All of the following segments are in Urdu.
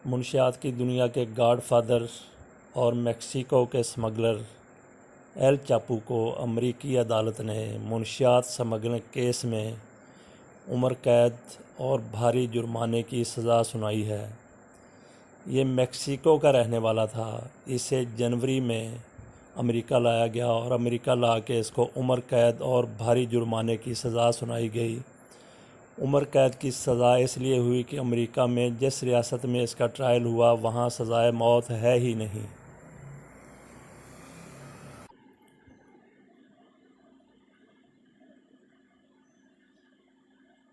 منشیات کی دنیا کے گاڈ فادر اور میکسیکو کے اسمگلر ایل چاپو کو امریکی عدالت نے منشیات اسمگلنگ کیس میں عمر قید اور بھاری جرمانے کی سزا سنائی ہے۔ یہ میکسیکو کا رہنے والا تھا۔ اسے جنوری میں امریکہ لایا گیا اور امریکہ لا کے اس کو عمر قید اور بھاری جرمانے کی سزا سنائی گئی۔ عمر قید کی سزا اس لیے ہوئی کہ امریکہ میں جس ریاست میں اس کا ٹرائل ہوا وہاں سزائے موت ہے ہی نہیں۔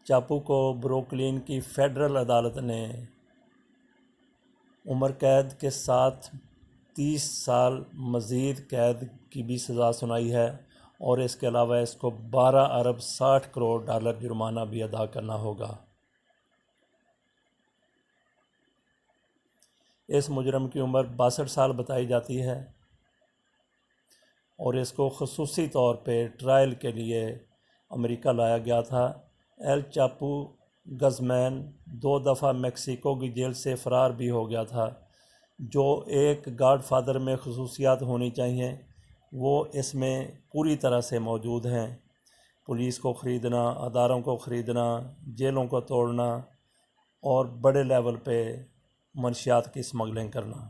چاپو کو بروکلین کی فیڈرل عدالت نے عمر قید کے ساتھ 30 سال مزید قید کی بھی سزا سنائی ہے اور اس کے علاوہ اس کو 12 ارب 60 کروڑ ڈالر جرمانہ بھی ادا کرنا ہوگا۔ اس مجرم کی عمر 62 سال بتائی جاتی ہے اور اس کو خصوصی طور پہ ٹرائل کے لیے امریکہ لایا گیا تھا۔ ایل چاپو گزمین 2 دفعہ میکسیکو کی جیل سے فرار بھی ہو گیا تھا۔ جو ایک گاڈ فادر میں خصوصیات ہونی چاہیے وہ اس میں پوری طرح سے موجود ہیں۔ پولیس کو خریدنا، اداروں کو خریدنا، جیلوں کو توڑنا اور بڑے لیول پہ منشیات کی اسمگلنگ کرنا۔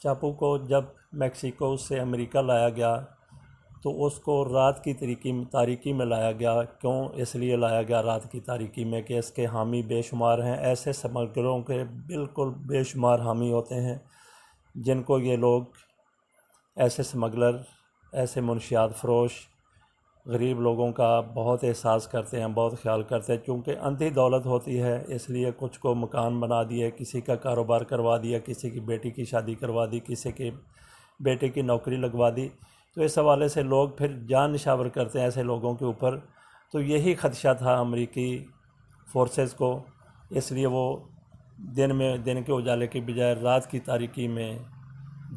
چاپو کو جب میکسیکو سے امریکہ لایا گیا تو اس کو رات کی تاریکی میں لایا گیا۔ کیوں اس لیے لایا گیا رات کی تاریکی میں کہ اس کے حامی بے شمار ہیں۔ ایسے اسمگلروں کے بالکل بے شمار حامی ہوتے ہیں جن کو یہ لوگ ایسے اسمگلر، ایسے منشیات فروش غریب لوگوں کا بہت احساس کرتے ہیں، بہت خیال کرتے ہیں۔ چونکہ اندھی دولت ہوتی ہے اس لیے کچھ کو مکان بنا دیے، کسی کا کاروبار کروا دیا، کسی کی بیٹی کی شادی کروا دی، کسی کے بیٹے کی نوکری لگوا دی۔ تو اس حوالے سے لوگ پھر جان نشاور کرتے ہیں ایسے لوگوں کے اوپر۔ تو یہی خدشہ تھا امریکی فورسز کو، اس لیے وہ دن کے اجالے کی بجائے رات کی تاریکی میں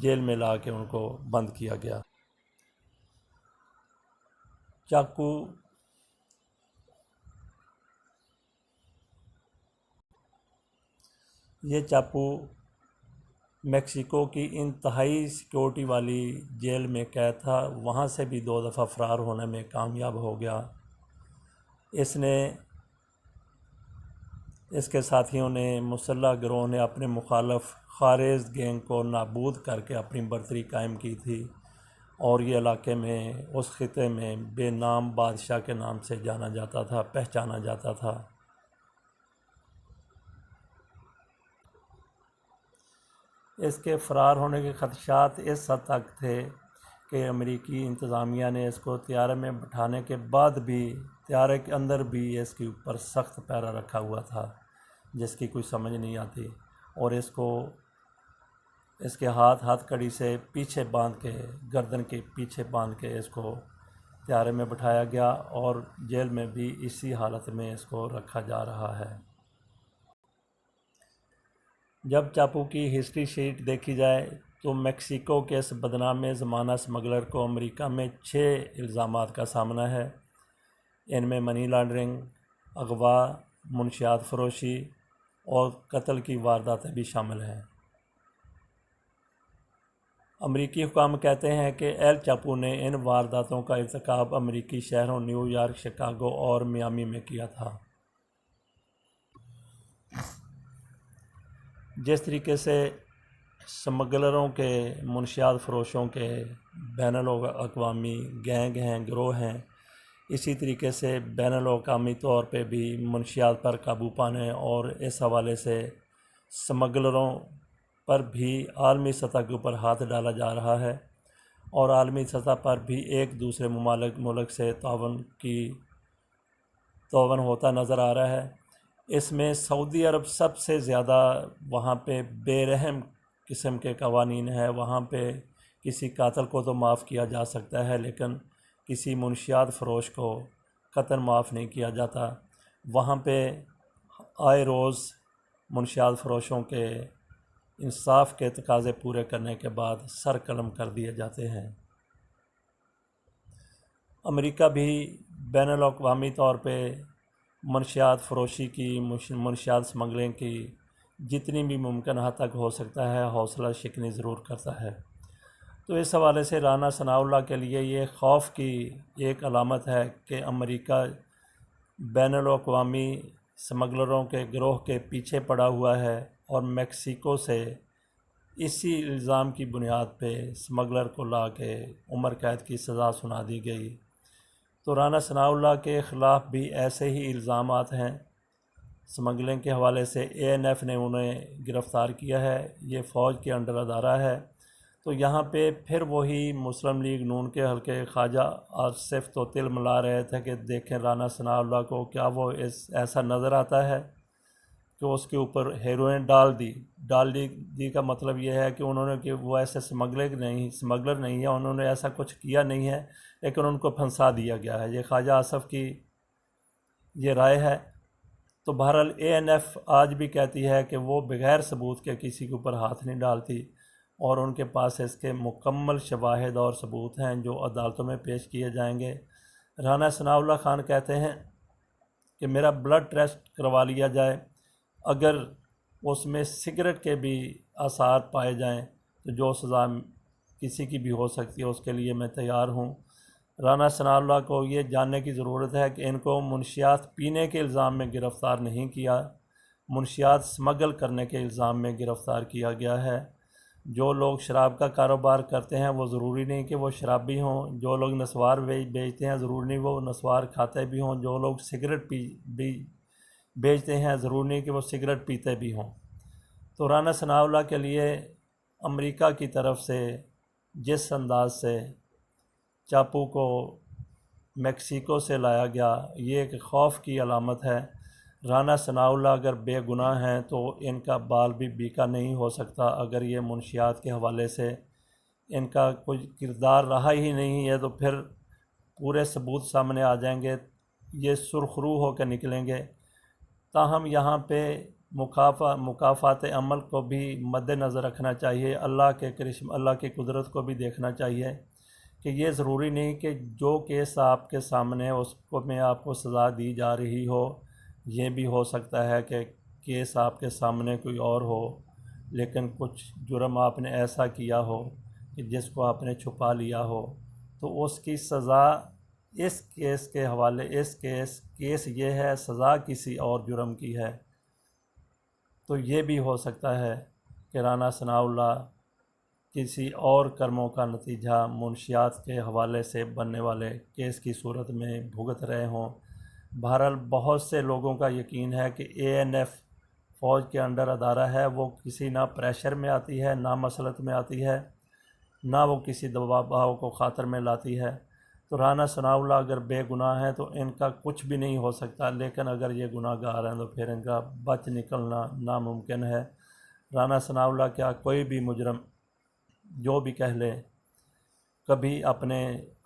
جیل میں لا کے ان کو بند کیا گیا۔ یہ چاپو میکسیکو کی انتہائی سیکورٹی والی جیل میں قید تھا، وہاں سے بھی 2 دفعہ فرار ہونے میں کامیاب ہو گیا۔ اس کے ساتھیوں نے، مسلح گروہ نے اپنے مخالف خارز گینگ کو نابود کر کے اپنی برتری قائم کی تھی اور یہ علاقے میں اس خطے میں بے نام بادشاہ کے نام سے جانا جاتا تھا، پہچانا جاتا تھا۔ اس کے فرار ہونے کے خدشات اس حد تک تھے کہ امریکی انتظامیہ نے اس کو طیارے میں بٹھانے کے بعد بھی طیارے کے اندر بھی اس کے اوپر سخت پہرا رکھا ہوا تھا جس کی کوئی سمجھ نہیں آتی، اور اس کے ہاتھ کڑی سے پیچھے باندھ کے، گردن کے پیچھے باندھ کے اس کو طیارے میں بٹھایا گیا اور جیل میں بھی اسی حالت میں اس کو رکھا جا رہا ہے۔ جب چاپو کی ہسٹری شیٹ دیکھی جائے تو میکسیکو کے اس بدنام زمانہ اسمگلر کو امریکہ میں 6 الزامات کا سامنا ہے۔ ان میں منی لانڈرنگ، اغوا، منشیات فروشی اور قتل کی وارداتیں بھی شامل ہیں۔ امریکی حکام کہتے ہیں کہ ایل چاپو نے ان وارداتوں کا ارتکاب امریکی شہروں نیو یارک، شکاگو اور میامی میں کیا تھا۔ جس طریقے سے اسمگلروں کے، منشیات فروشوں کے بین الاقوامی گینگ ہیں، گروہ ہیں، اسی طریقے سے بین الاقوامی طور پہ بھی منشیات پر قابو پانے اور اس حوالے سے اسمگلروں پر بھی عالمی سطح کے اوپر ہاتھ ڈالا جا رہا ہے اور عالمی سطح پر بھی ایک دوسرے ملک سے تعاون ہوتا نظر آ رہا ہے۔ اس میں سعودی عرب سب سے زیادہ وہاں پہ بے رحم قسم کے قوانین ہیں۔ وہاں پہ کسی قاتل کو تو معاف کیا جا سکتا ہے لیکن کسی منشیات فروش کو قتل معاف نہیں کیا جاتا۔ وہاں پہ آئے روز منشیات فروشوں کے انصاف کے تقاضے پورے کرنے کے بعد سر قلم کر دیے جاتے ہیں۔ امریکہ بھی بین الاقوامی طور پہ منشیات فروشی کی، منشیات سمگلنگ کی جتنی بھی ممکن حد تک ہو سکتا ہے حوصلہ شکنی ضرور کرتا ہے۔ تو اس حوالے سے رانا ثناء اللہ کے لیے یہ خوف کی ایک علامت ہے کہ امریکہ بین الاقوامی سمگلروں کے گروہ کے پیچھے پڑا ہوا ہے، اور میکسیکو سے اسی الزام کی بنیاد پہ سمگلر کو لا کے عمر قید کی سزا سنا دی گئی۔ تو رانا ثناء اللہ کے خلاف بھی ایسے ہی الزامات ہیں سمگلنگ کے حوالے سے۔ اے این ایف نے انہیں گرفتار کیا ہے، یہ فوج کے انڈر ادارہ ہے۔ تو یہاں پہ پھر وہی مسلم لیگ نون کے حلقے خواجہ آصف تو تل ملا رہے تھے کہ دیکھیں رانا ثناء اللہ کو کیا وہ ایسا نظر آتا ہے کہ اس کے اوپر ہیروئن ڈال دی کا مطلب یہ ہے کہ انہوں نے کہ وہ ایسے سمگلر نہیں ہے، انہوں نے ایسا کچھ کیا نہیں ہے، لیکن ان کو پھنسا دیا گیا ہے۔ یہ خواجہ آصف کی یہ رائے ہے۔ تو بہرحال اے این ایف آج بھی کہتی ہے کہ وہ بغیر ثبوت کے کسی کے اوپر ہاتھ نہیں ڈالتی، اور ان کے پاس اس کے مکمل شواہد اور ثبوت ہیں جو عدالتوں میں پیش کیے جائیں گے۔ رانا ثناء اللہ خان کہتے ہیں کہ میرا بلڈ ٹیسٹ کروا لیا جائے، اگر اس میں سگریٹ کے بھی آثار پائے جائیں تو جو سزا کسی کی بھی ہو سکتی ہے اس کے لیے میں تیار ہوں۔ رانا ثناء اللہ کو یہ جاننے کی ضرورت ہے کہ ان کو منشیات پینے کے الزام میں گرفتار نہیں کیا، منشیات سمگل کرنے کے الزام میں گرفتار کیا گیا ہے۔ جو لوگ شراب کا کاروبار کرتے ہیں وہ ضروری نہیں کہ وہ شرابی ہوں، جو لوگ نسوار بیچتے ہیں ضروری نہیں وہ نسوار کھاتے بھی ہوں، جو لوگ سگریٹ بھی بیچتے ہیں ضروری نہیں کہ وہ سگریٹ پیتے بھی ہوں۔ تو رانا ثناء اللہ کے لیے امریکہ کی طرف سے جس انداز سے چاپو کو میکسیکو سے لایا گیا یہ ایک خوف کی علامت ہے۔ رانا ثناء اللہ اگر بے گناہ ہیں تو ان کا بال بھی بیکا نہیں ہو سکتا۔ اگر یہ منشیات کے حوالے سے ان کا کوئی کردار رہا ہی نہیں ہے تو پھر پورے ثبوت سامنے آ جائیں گے، یہ سرخرو ہو کے نکلیں گے۔ تاہم یہاں پہ مکافات عمل کو بھی مد نظر رکھنا چاہیے، اللہ کی قدرت کو بھی دیکھنا چاہیے کہ یہ ضروری نہیں کہ جو کیس آپ کے سامنے اس کو میں آپ کو سزا دی جا رہی ہو، یہ بھی ہو سکتا ہے کہ کیس آپ کے سامنے کوئی اور ہو لیکن کچھ جرم آپ نے ایسا کیا ہو کہ جس کو آپ نے چھپا لیا ہو، تو اس کی سزا اس کیس کے حوالے کیس یہ ہے، سزا کسی اور جرم کی ہے۔ تو یہ بھی ہو سکتا ہے کہ رانا ثناء اللہ کسی اور کرموں کا نتیجہ منشیات کے حوالے سے بننے والے کیس کی صورت میں بھگت رہے ہوں۔ بہرحال بہت سے لوگوں کا یقین ہے کہ اے این ایف فوج کے انڈر ادارہ ہے، وہ کسی نہ پریشر میں آتی ہے، نہ مسلط میں آتی ہے، نہ وہ کسی دباؤ کو خاطر میں لاتی ہے۔ تو رانا ثناء اللہ اگر بے گناہ ہیں تو ان کا کچھ بھی نہیں ہو سکتا، لیکن اگر یہ گناہ گار ہیں تو پھر ان کا بچ نکلنا ناممکن ہے۔ رانا ثناء اللہ کیا کوئی بھی مجرم جو بھی کہہ لے کبھی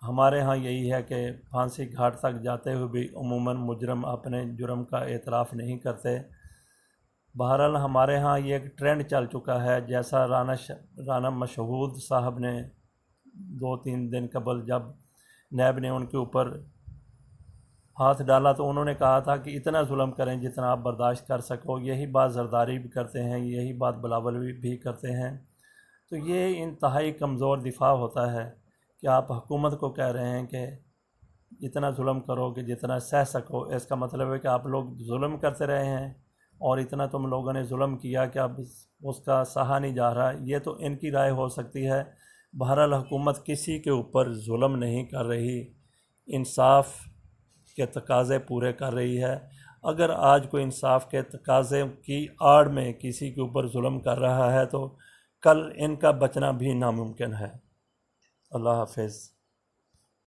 ہمارے ہاں یہی ہے کہ پھانسی گھاٹ تک جاتے ہوئے بھی عموماً مجرم اپنے جرم کا اعتراف نہیں کرتے۔ بہرحال ہمارے ہاں یہ ایک ٹرینڈ چل چکا ہے، جیسا رانا مشہود صاحب نے 2-3 دن قبل جب نیب نے ان کے اوپر ہاتھ ڈالا تو انہوں نے کہا تھا کہ اتنا ظلم کریں جتنا آپ برداشت کر سکو۔ یہی بات زرداری بھی کرتے ہیں، یہی بات بلاول بھی کرتے ہیں۔ تو یہ انتہائی کمزور دفاع ہوتا ہے کہ آپ حکومت کو کہہ رہے ہیں کہ اتنا ظلم کرو کہ جتنا سہ سکو، اس کا مطلب ہے کہ آپ لوگ ظلم کرتے رہے ہیں اور اتنا تم لوگوں نے ظلم کیا کہ اب اس کا سہا نہیں جا رہا۔ یہ تو ان کی رائے ہو سکتی ہے۔ بہرحال حکومت کسی کے اوپر ظلم نہیں کر رہی، انصاف کے تقاضے پورے کر رہی ہے۔ اگر آج کوئی انصاف کے تقاضے کی آڑ میں کسی کے اوپر ظلم کر رہا ہے تو کل ان کا بچنا بھی ناممکن ہے۔ اللہ حافظ۔